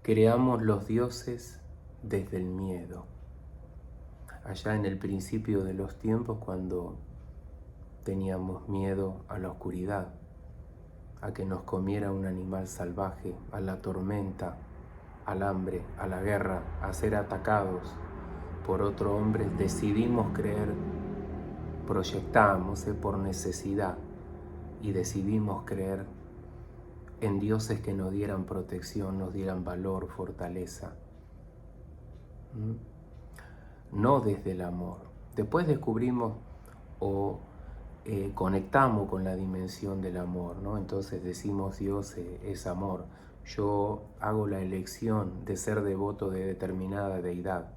creamos los dioses desde el miedo. Allá en el principio de los tiempos, cuando teníamos miedo a la oscuridad, a que nos comiera un animal salvaje, a la tormenta, al hambre, a la guerra, a ser atacados por otro hombre, decidimos creer, proyectamos por necesidad y decidimos creer en dioses que nos dieran protección, nos dieran valor, fortaleza. No desde el amor. Después descubrimos o conectamos con la dimensión del amor, ¿no? Entonces decimos Dios es amor. Yo hago la elección de ser devoto de determinada deidad.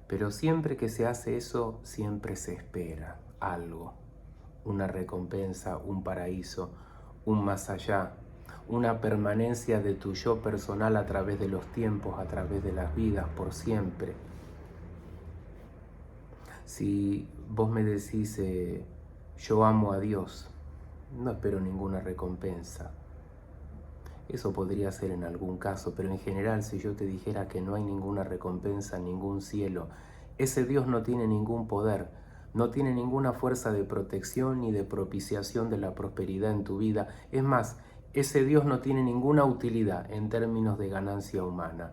Pero siempre que se hace eso, siempre se espera algo, una recompensa, un paraíso, un más allá, una permanencia de tu yo personal a través de los tiempos, a través de las vidas, por siempre. Si vos me decís, yo amo a Dios, no espero ninguna recompensa. Eso podría ser en algún caso, pero en general, si yo te dijera que no hay ninguna recompensa, ningún cielo, ese Dios no tiene ningún poder, no tiene ninguna fuerza de protección ni de propiciación de la prosperidad en tu vida. Es más, ese Dios no tiene ninguna utilidad en términos de ganancia humana.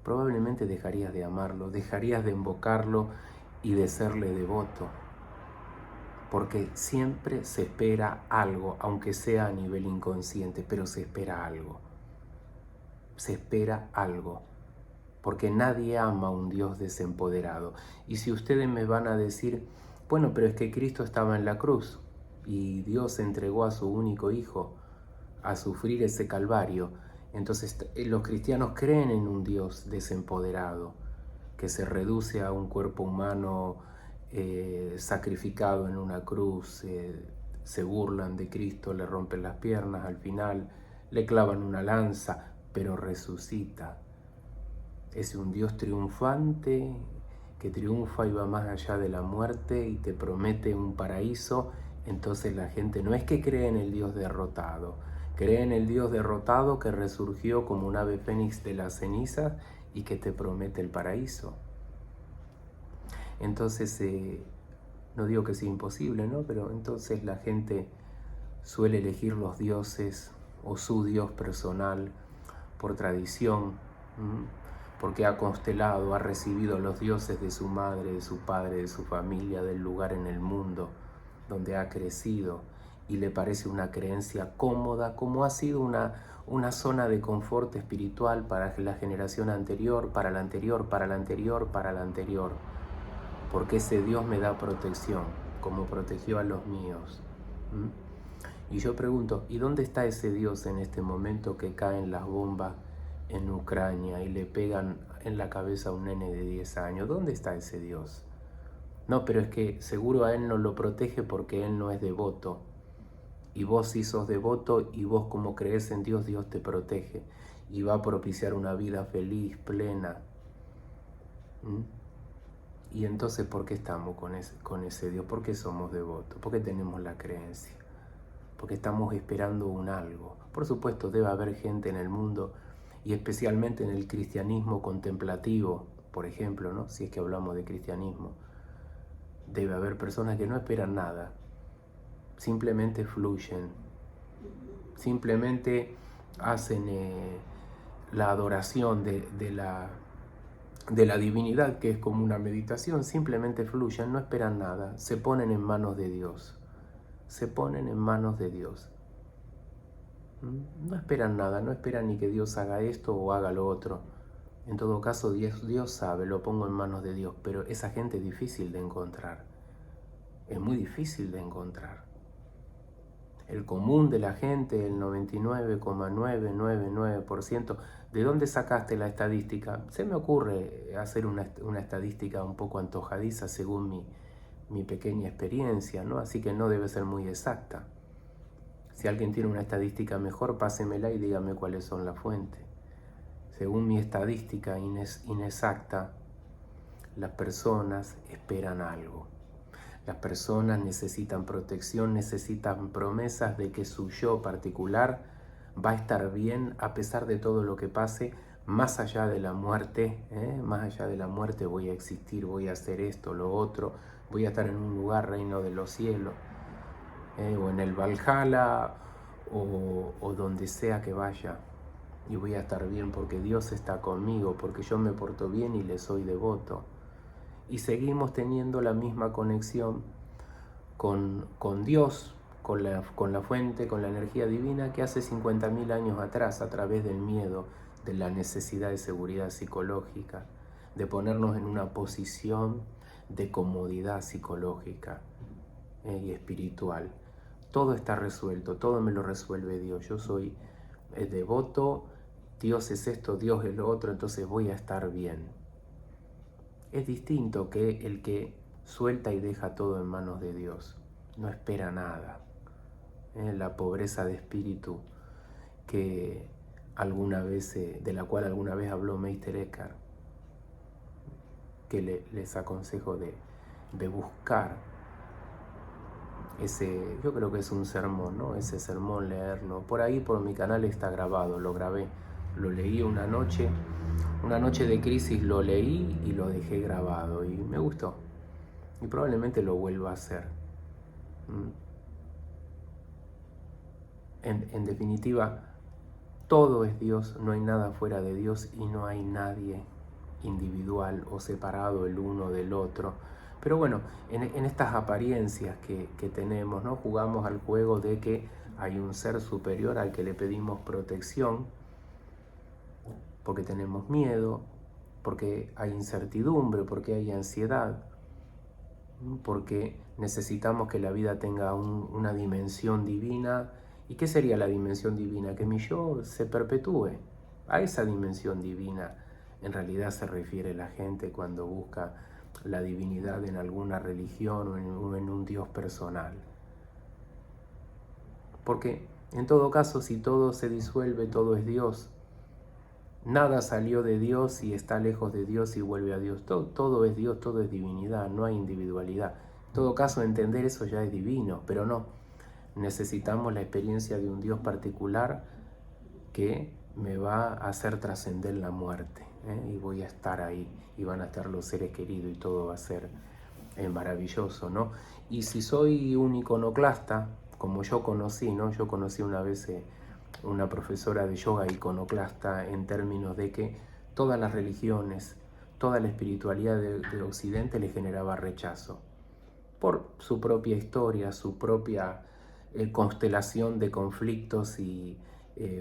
Probablemente dejarías de amarlo, dejarías de invocarlo y de serle devoto. Porque siempre se espera algo, aunque sea a nivel inconsciente, pero se espera algo. Se espera algo. Porque nadie ama a un Dios desempoderado. Y si ustedes me van a decir, bueno, pero es que Cristo estaba en la cruz y Dios entregó a su único hijo a sufrir ese calvario, entonces los cristianos creen en un Dios desempoderado, que se reduce a un cuerpo humano sacrificado en una cruz, se burlan de Cristo, le rompen las piernas, al final le clavan una lanza, pero resucita. Es un Dios triunfante que triunfa y va más allá de la muerte y te promete un paraíso. Entonces la gente no es que cree en el Dios derrotado, cree en el Dios derrotado que resurgió como un ave fénix de las cenizas y que te promete el paraíso. Entonces, no digo que sea imposible, ¿no? Pero entonces la gente suele elegir los dioses o su Dios personal por tradición, porque ha constelado, ha recibido los dioses de su madre, de su padre, de su familia, del lugar en el mundo donde ha crecido, y le parece una creencia cómoda, como ha sido una zona de confort espiritual para la generación anterior, para la anterior, para la anterior, para la anterior, porque ese Dios me da protección, como protegió a los míos. Y yo pregunto, ¿y dónde está ese Dios en este momento que caen las bombas en Ucrania y le pegan en la cabeza a un nene de 10 años? ¿Dónde está ese Dios? No, pero es que seguro a él no lo protege porque él no es devoto. Y vos sí sos devoto y vos como crees en Dios, Dios te protege y va a propiciar una vida feliz, plena. Y entonces, ¿por qué estamos con ese Dios? ¿Por qué somos devotos? ¿Por qué tenemos la creencia? Porque estamos esperando un algo. Por supuesto, debe haber gente en el mundo, y especialmente en el cristianismo contemplativo, por ejemplo, ¿no? Si es que hablamos de cristianismo, debe haber personas que no esperan nada, simplemente fluyen, simplemente hacen la adoración de la divinidad, que es como una meditación, simplemente fluyen, no esperan nada, se ponen en manos de Dios, se ponen en manos de Dios. No esperan nada, no esperan ni que Dios haga esto o haga lo otro. En todo caso, Dios sabe, lo pongo en manos de Dios, pero esa gente es difícil de encontrar. Es muy difícil de encontrar. El común de la gente, el 99,999%, ¿de dónde sacaste la estadística? Se me ocurre hacer una estadística un poco antojadiza según mi pequeña experiencia, ¿no? Así que no debe ser muy exacta. Si alguien tiene una estadística mejor, pásemela y dígame cuáles son las fuentes. Según mi estadística inexacta, las personas esperan algo. Las personas necesitan protección, necesitan promesas de que su yo particular va a estar bien a pesar de todo lo que pase, más allá de la muerte, más allá de la muerte voy a existir, voy a hacer esto, lo otro, voy a estar en un lugar, reino de los cielos, o en el Valhalla, o donde sea que vaya, y voy a estar bien porque Dios está conmigo, porque yo me porto bien y le soy devoto. Y seguimos teniendo la misma conexión con Dios, con la fuente, con la energía divina que hace 50.000 años atrás, a través del miedo, de la necesidad de seguridad psicológica, de ponernos en una posición de comodidad psicológica y espiritual. Todo está resuelto, todo me lo resuelve Dios. Yo soy devoto, Dios es esto, Dios es lo otro, entonces voy a estar bien. Es distinto que el que suelta y deja todo en manos de Dios, no espera nada. La pobreza de espíritu que de la cual alguna vez habló Meister Eckhart, que les aconsejo de buscar yo creo que es un sermón, ¿no? Ese sermón, leerlo. Por ahí, por mi canal está grabado, lo grabé. Lo leí una noche de crisis lo leí y lo dejé grabado y me gustó. Y probablemente lo vuelva a hacer. En definitiva, todo es Dios, no hay nada fuera de Dios y no hay nadie individual o separado el uno del otro. Pero bueno, en estas apariencias que tenemos, ¿no? Jugamos al juego de que hay un ser superior al que le pedimos protección porque tenemos miedo, porque hay incertidumbre, porque hay ansiedad, porque necesitamos que la vida tenga una dimensión divina. ¿Y qué sería la dimensión divina? Que mi yo se perpetúe. A esa dimensión divina en realidad se refiere la gente cuando busca la divinidad en alguna religión o en un Dios personal. Porque en todo caso, si todo se disuelve, todo es Dios. Nada salió de Dios y está lejos de Dios y vuelve a Dios. Todo es Dios, todo es divinidad, no hay individualidad. En todo caso, entender eso ya es divino, pero no. Necesitamos la experiencia de un Dios particular que me va a hacer trascender la muerte, y voy a estar ahí y van a estar los seres queridos y todo va a ser maravilloso, ¿no? Y si soy un iconoclasta, como yo conocí, ¿no? Yo conocí una vez una profesora de yoga iconoclasta en términos de que todas las religiones, toda la espiritualidad de Occidente le generaba rechazo por su propia historia, su propia constelación de conflictos y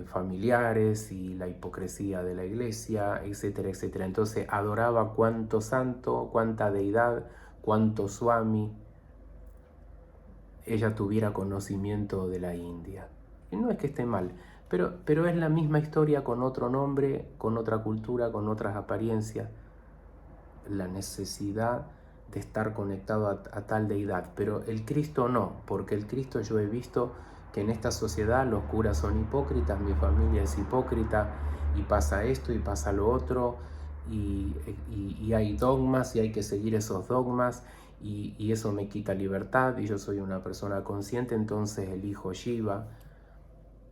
familiares y la hipocresía de la iglesia, etcétera, etcétera. Entonces adoraba cuánto santo, cuánta deidad, cuánto swami ella tuviera conocimiento de la India. Y no es que esté mal, pero es la misma historia con otro nombre, con otra cultura, con otras apariencias. La necesidad de estar conectado a tal deidad, pero el Cristo no, porque el Cristo yo he visto que en esta sociedad los curas son hipócritas, mi familia es hipócrita, y pasa esto y pasa lo otro, y hay dogmas y hay que seguir esos dogmas, y eso me quita libertad, y yo soy una persona consciente, entonces elijo Shiva,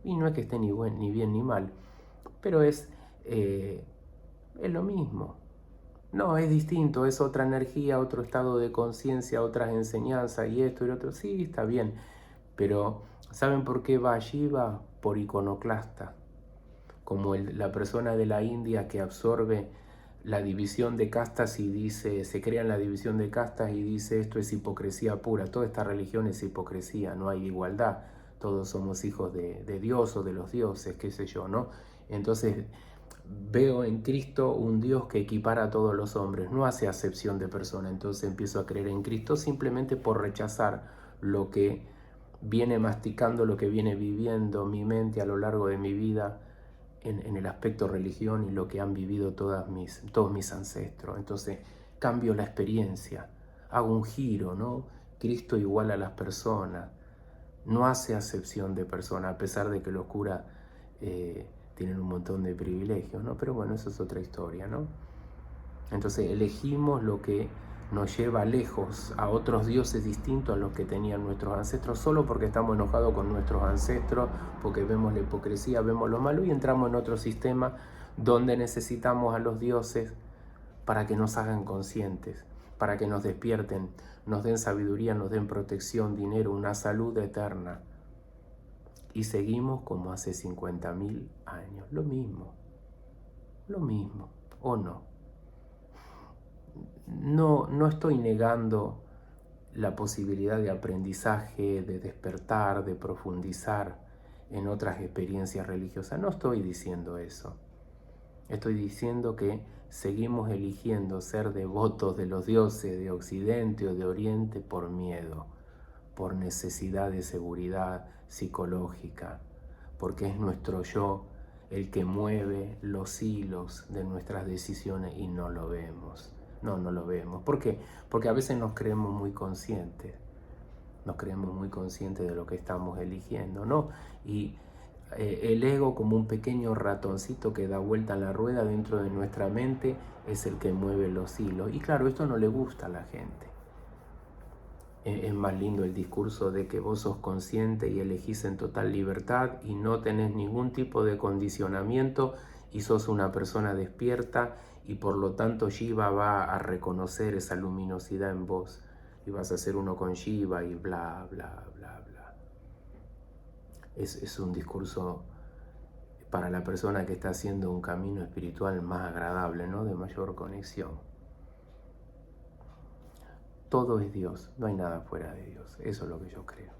y no es que esté ni bien ni mal, pero es lo mismo. No, es distinto, es otra energía, otro estado de conciencia, otras enseñanzas y esto y lo otro. Sí, está bien, pero ¿saben por qué va Shiva? Por iconoclasta, como la persona de la India que absorbe la división de castas y dice, se crea en la división de castas y dice esto es hipocresía pura, toda esta religión es hipocresía, no hay igualdad, todos somos hijos de Dios o de los dioses, qué sé yo, ¿no? Entonces veo en Cristo un Dios que equipara a todos los hombres, no hace acepción de persona, entonces empiezo a creer en Cristo simplemente por rechazar lo que viene masticando, lo que viene viviendo mi mente a lo largo de mi vida en el aspecto religión y lo que han vivido todos mis ancestros. Entonces cambio la experiencia, hago un giro, ¿no? Cristo igual a las personas, no hace acepción de persona, a pesar de que los curas tienen un montón de privilegios, ¿no? Pero bueno, eso es otra historia, ¿no? Entonces elegimos lo que nos lleva lejos a otros dioses distintos a los que tenían nuestros ancestros, solo porque estamos enojados con nuestros ancestros, porque vemos la hipocresía, vemos lo malo y entramos en otro sistema donde necesitamos a los dioses para que nos hagan conscientes, para que nos despierten, nos den sabiduría, nos den protección, dinero, una salud eterna. Y seguimos como hace 50.000 años, lo mismo, ¿o no? No estoy negando la posibilidad de aprendizaje, de despertar, de profundizar en otras experiencias religiosas. No estoy diciendo eso. Estoy diciendo que seguimos eligiendo ser devotos de los dioses de Occidente o de Oriente por miedo, por necesidad de seguridad psicológica, porque es nuestro yo el que mueve los hilos de nuestras decisiones y no lo vemos. No lo vemos. ¿Por qué? Porque a veces nos creemos muy conscientes. Nos creemos muy conscientes de lo que estamos eligiendo, ¿no? Y el ego, como un pequeño ratoncito que da vuelta en la rueda dentro de nuestra mente, es el que mueve los hilos. Y claro, esto no le gusta a la gente. Es más lindo el discurso de que vos sos consciente y elegís en total libertad y no tenés ningún tipo de condicionamiento y sos una persona despierta y por lo tanto Shiva va a reconocer esa luminosidad en vos y vas a ser uno con Shiva y bla, bla, bla, bla. Es un discurso para la persona que está haciendo un camino espiritual más agradable, ¿no? De mayor conexión. Todo es Dios, no hay nada fuera de Dios, eso es lo que yo creo.